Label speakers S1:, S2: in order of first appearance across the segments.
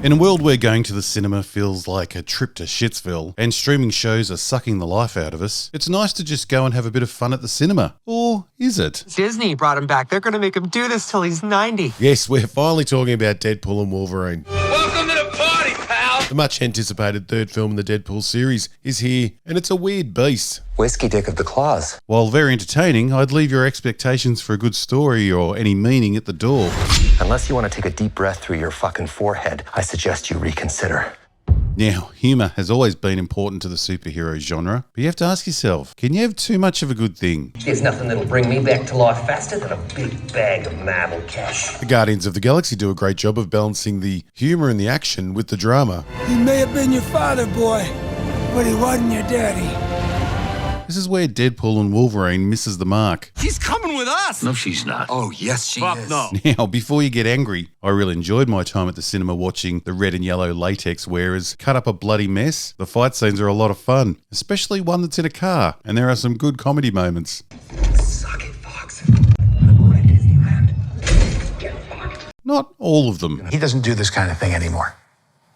S1: In a world where going to the cinema feels like a trip to Shitsville and streaming shows are sucking the life out of us, it's nice to just go and have a bit of fun at the cinema. Or is it?
S2: Disney brought him back. They're going to make him do this till he's 90.
S3: Yes, we're finally talking about Deadpool and Wolverine.
S4: Welcome to the party, pal!
S3: The much anticipated third film in the Deadpool series is here, and it's a weird beast.
S5: Whiskey dick of the claws.
S1: While very entertaining, I'd leave your expectations for a good story or any meaning at the door.
S5: Unless you want to take a deep breath through your fucking forehead, I suggest you reconsider.
S1: Now, humour has always been important to the superhero genre, but you have to ask yourself, can you have too much of a good thing?
S6: There's nothing that'll bring me back to life faster than a big bag of marble cash.
S3: The Guardians of the Galaxy do a great job of balancing the humour and the action with the drama.
S7: He may have been your father, boy, but he wasn't your daddy.
S1: This is where Deadpool and Wolverine misses the mark.
S4: She's coming with us!
S8: No, she's not.
S7: Oh, yes, she
S4: Fuck
S7: is.
S4: no.
S1: Now, before you get angry, I really enjoyed my time at the cinema watching the red and yellow latex wearers cut up a bloody mess. The fight scenes are a lot of fun, especially one that's in a car, and there are some good comedy moments.
S6: Suck it, Fox. I'm going to Disneyland. Get fucked.
S1: Not all of them.
S7: He doesn't do this kind of thing anymore.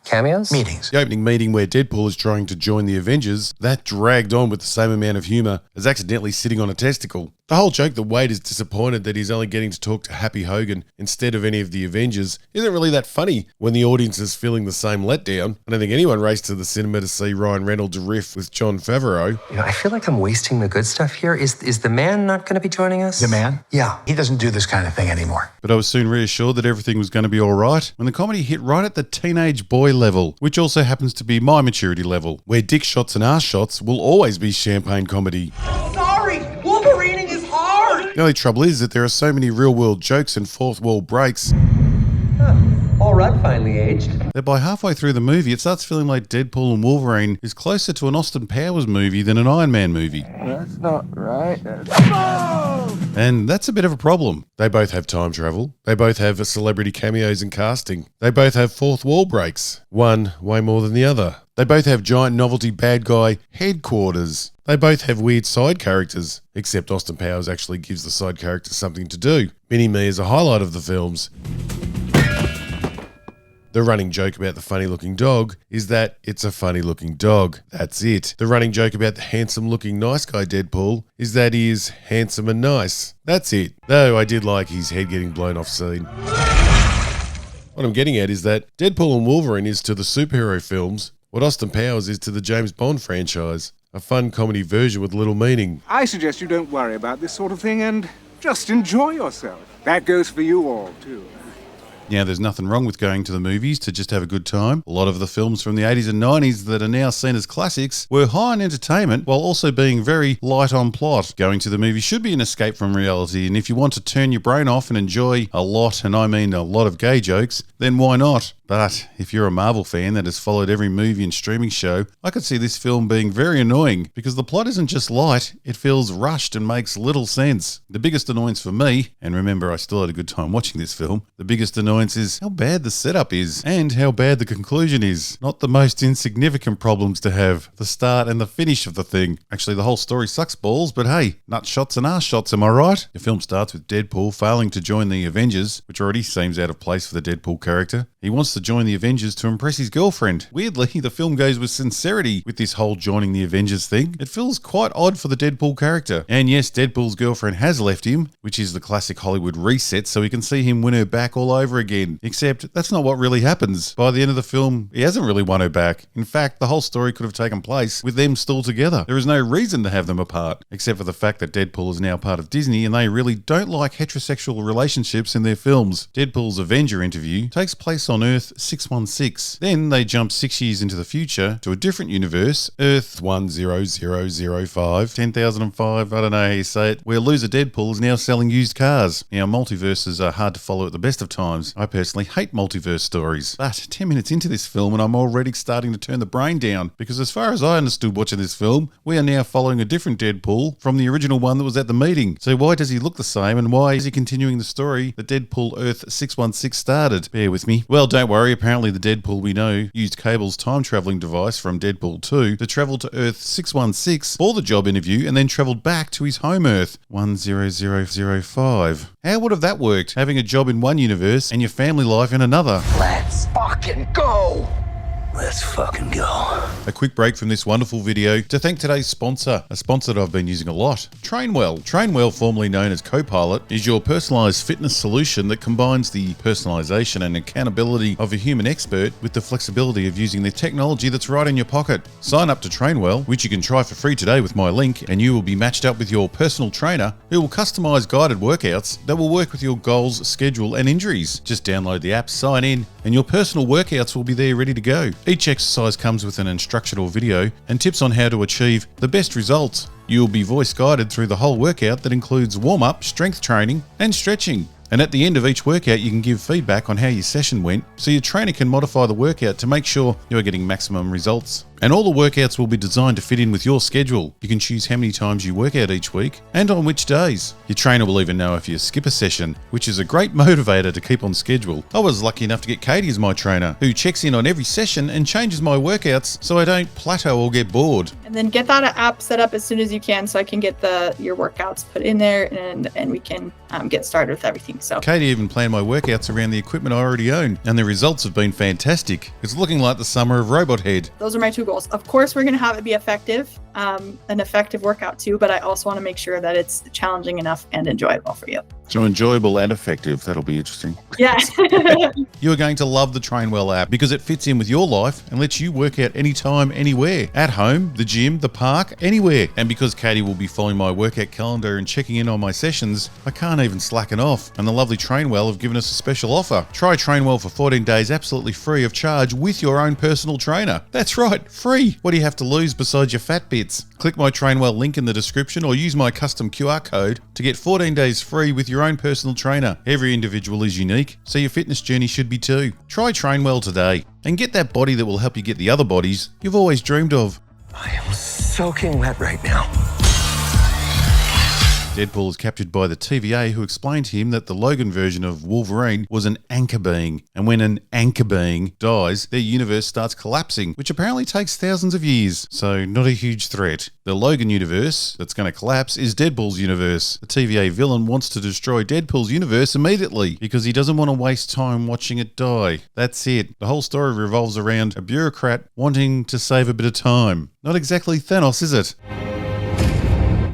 S5: Cameos?
S7: Meetings.
S3: The opening meeting where Deadpool is trying to join the Avengers, that dragged on with the same amount of humour as accidentally sitting on a testicle. The whole joke that Wade is disappointed that he's only getting to talk to Happy Hogan instead of any of the Avengers isn't really that funny when the audience is feeling the same letdown. I don't think anyone raced to the cinema to see Ryan Reynolds riff with Jon Favreau.
S5: You know, I feel like I'm wasting the good stuff here. Is the man not going to be joining us?
S7: The man?
S5: Yeah.
S7: He doesn't do this kind of thing anymore.
S1: But I was soon reassured that everything was going to be alright when the comedy hit right at the teenage boy level, which also happens to be my maturity level, where dick shots and ass shots will always be champagne comedy.
S6: Sorry, Wolverining is hard!
S3: The only trouble is that there are so many real-world jokes and fourth-wall breaks
S6: All right, finally aged.
S1: that by halfway through the movie it starts feeling like Deadpool and Wolverine is closer to an Austin Powers movie than an Iron Man movie.
S7: That's not right.
S1: And that's a bit of a problem.
S3: They both have time travel. They both have celebrity cameos and casting. They both have fourth wall breaks. One way more than the other. They both have giant novelty bad guy headquarters. They both have weird side characters, except Austin Powers actually gives the side characters something to do. Mini-Me is a highlight of the films. The running joke about the funny-looking dog is that it's a funny-looking dog. That's it. The running joke about the handsome-looking nice guy Deadpool is that he is handsome and nice. That's it. Though I did like his head getting blown off scene. What I'm getting at is that Deadpool and Wolverine is to the superhero films what Austin Powers is to the James Bond franchise. A fun comedy version with little meaning.
S9: I suggest you don't worry about this sort of thing and just enjoy yourself. That goes for you all, too.
S1: Now, there's nothing wrong with going to the movies to just have a good time. A lot of the films from the 80s and 90s that are now seen as classics were high on entertainment while also being very light on plot. Going to the movie should be an escape from reality, and if you want to turn your brain off and enjoy a lot, and I mean a lot of gay jokes, then why not? But if you're a Marvel fan that has followed every movie and streaming show, I could see this film being very annoying because the plot isn't just light, it feels rushed and makes little sense. The biggest annoyance for me, and remember I still had a good time watching this film, the biggest annoyance is how bad the setup is and how bad the conclusion is. Not the most insignificant problems to have, the start and the finish of the thing. Actually, the whole story sucks balls, but hey, nut shots and ass shots, am I right? The film starts with Deadpool failing to join the Avengers, which already seems out of place for the Deadpool character. He wants to join the Avengers to impress his girlfriend. Weirdly, the film goes with sincerity with this whole joining the Avengers thing. It feels quite odd for the Deadpool character. And yes, Deadpool's girlfriend has left him, which is the classic Hollywood reset, so we can see him win her back all over again. Except that's not what really happens. By the end of the film, he hasn't really won her back. In fact, the whole story could have taken place with them still together. There is no reason to have them apart, except for the fact that Deadpool is now part of Disney and they really don't like heterosexual relationships in their films. Deadpool's Avenger interview takes place on Earth 616. Then they jump 6 years into the future to a different universe, Earth 10005, 10,005, I don't know how you say it, where loser Deadpool is now selling used cars. Now, multiverses are hard to follow at the best of times. I personally hate multiverse stories. But 10 minutes into this film and I'm already starting to turn the brain down, because as far as I understood watching this film, we are now following a different Deadpool from the original one that was at the meeting. So why does he look the same and why is he continuing the story that Deadpool Earth 616 started? Bear with me. Well, don't worry, apparently the Deadpool we know used Cable's time-travelling device from Deadpool 2 to travel to Earth 616 for the job interview and then travelled back to his home Earth 10005. How would have that worked? Having a job in one universe and your family life in another.
S6: Let's fucking go. Let's fucking go.
S1: A quick break from this wonderful video to thank today's sponsor, a sponsor that I've been using a lot, Trainwell. Trainwell, formerly known as Copilot, is your personalized fitness solution that combines the personalization and accountability of a human expert with the flexibility of using the technology that's right in your pocket. Sign up to Trainwell, which you can try for free today with my link, and you will be matched up with your personal trainer who will customize guided workouts that will work with your goals, schedule, and injuries. Just download the app, sign in, and your personal workouts will be there ready to go. Each exercise comes with an instructional video and tips on how to achieve the best results. You will be voice guided through the whole workout that includes warm-up, strength training, and stretching. And at the end of each workout, you can give feedback on how your session went, so your trainer can modify the workout to make sure you are getting maximum results. And all the workouts will be designed to fit in with your schedule. You can choose how many times you work out each week and on which days. Your trainer will even know if you skip a session, which is a great motivator to keep on schedule. I was lucky enough to get Katie as my trainer, who checks in on every session and changes my workouts so I don't plateau or get bored.
S8: And then get that app set up as soon as you can so I can get your workouts put in there and we can get started with everything. So
S1: Katie even planned my workouts around the equipment I already own, and the results have been fantastic. It's looking like the summer of Robot Head.
S8: those are my 2 goals. Of course, we're going to have it be effective, an effective workout too, but I also want to make sure that it's challenging enough and enjoyable for you.
S1: So enjoyable and effective. That'll be interesting.
S8: Yeah.
S1: You are going to love the Trainwell app because it fits in with your life and lets you work out anytime, anywhere. At home, the gym, the park, anywhere. And because Katie will be following my workout calendar and checking in on my sessions, I can't even slacken off. And the lovely Trainwell have given us a special offer. Try Trainwell for 14 days absolutely free of charge with your own personal trainer. That's right, free. What do you have to lose besides your fat bits? Click my Trainwell link in the description or use my custom QR code to get 14 days free with your own personal trainer. Every individual is unique, so your fitness journey should be too. Try Trainwell today and get that body that will help you get the other bodies you've always dreamed of.
S6: I am soaking wet right now.
S1: Deadpool is captured by the TVA, who explained to him that the Logan version of Wolverine was an anchor being, and when an anchor being dies, their universe starts collapsing, which apparently takes thousands of years, so not a huge threat. The Logan universe that's going to collapse is Deadpool's universe. The TVA villain wants to destroy Deadpool's universe immediately because he doesn't want to waste time watching it die. That's it. The whole story revolves around a bureaucrat wanting to save a bit of time. Not exactly Thanos, is it?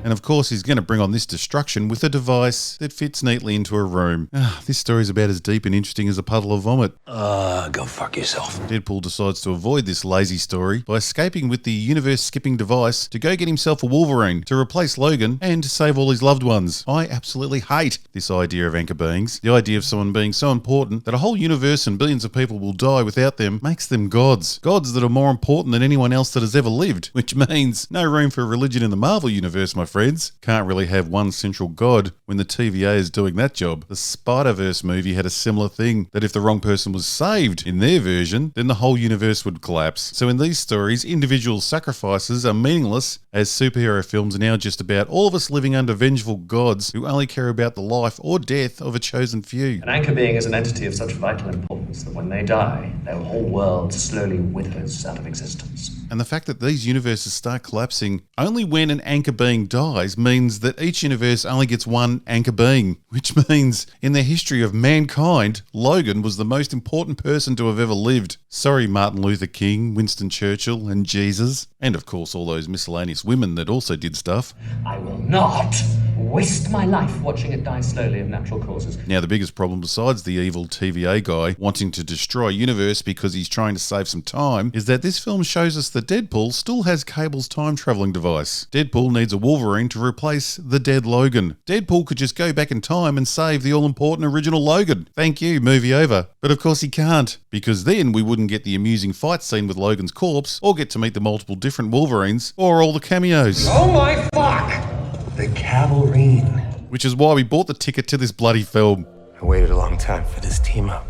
S1: And of course, he's going to bring on this destruction with a device that fits neatly into a room. This story's about as deep and interesting as a puddle of vomit.
S6: Go fuck yourself.
S1: Deadpool decides to avoid this lazy story by escaping with the universe-skipping device to go get himself a Wolverine to replace Logan and to save all his loved ones. I absolutely hate this idea of anchor beings. The idea of someone being so important that a whole universe and billions of people will die without them makes them gods. Gods that are more important than anyone else that has ever lived, which means no room for religion in the Marvel universe, my friends. Can't really have one central god when the TVA is doing that job. The Spider-Verse movie had a similar thing, that if the wrong person was saved in their version, then the whole universe would collapse. So in these stories, individual sacrifices are meaningless, as superhero films are now just about all of us living under vengeful gods who only care about the life or death of a chosen few.
S10: An anchor being is an entity of such vital importance that when they die, their whole world slowly withers out of existence.
S1: And the fact that these universes start collapsing only when an anchor being dies means that each universe only gets one anchor being, which means in the history of mankind, Logan was the most important person to have ever lived. Sorry, Martin Luther King, Winston Churchill, and Jesus. And of course, all those miscellaneous women that also did stuff.
S10: I will not waste my life watching it die slowly of natural causes.
S1: Now, the biggest problem, besides the evil TVA guy wanting to destroy a universe because he's trying to save some time, is that this film shows us that Deadpool still has Cable's time-traveling device. Deadpool needs a Wolverine to replace the dead Logan. Deadpool could just go back in time and save the all-important original Logan. Thank you, movie over. But of course he can't, because then we wouldn't get the amusing fight scene with Logan's corpse, or get to meet the multiple different Wolverines, or all the cameos.
S6: Oh my fuck! The Cavalrine.
S1: Which is why we bought the ticket to this bloody film.
S6: I waited a long time for this team up.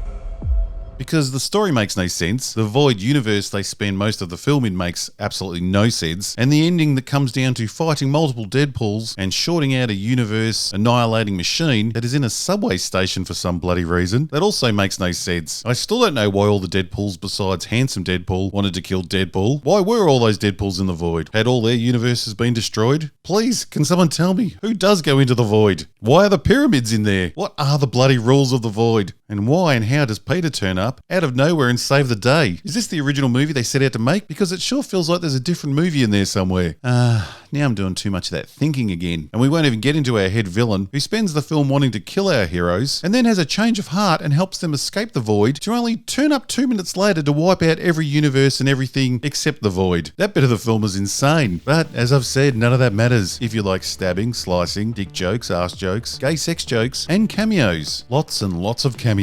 S1: because the story makes no sense, the void universe they spend most of the film in makes absolutely no sense, and the ending that comes down to fighting multiple Deadpools and shorting out a universe annihilating machine that is in a subway station for some bloody reason, that also makes no sense. I still don't know why all the Deadpools besides Handsome Deadpool wanted to kill Deadpool. Why were all those Deadpools in the void? Had all their universes been destroyed? Please, can someone tell me, who does go into the void? Why are the pyramids in there? What are the bloody rules of the void? And why and how does Peter turn up out of nowhere and save the day? Is this the original movie they set out to make? Because it sure feels like there's a different movie in there somewhere. Now I'm doing too much of that thinking again. And we won't even get into our head villain, who spends the film wanting to kill our heroes, and then has a change of heart and helps them escape the void to only turn up 2 minutes later to wipe out every universe and everything except the void. That bit of the film is insane. But as I've said, none of that matters if you like stabbing, slicing, dick jokes, ass jokes, gay sex jokes, and cameos. Lots and lots of cameos.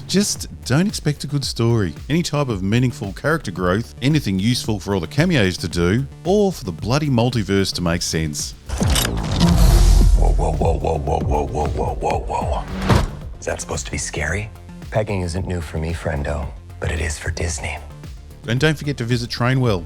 S1: Just don't expect a good story, any type of meaningful character growth, anything useful for all the cameos to do, or for the bloody multiverse to make sense.
S5: Whoa, whoa, whoa, whoa, whoa, whoa, whoa, whoa, whoa, whoa. Is that supposed to be scary? Pegging isn't new for me, friendo, but it is for Disney.
S1: And don't forget to visit Trainwell.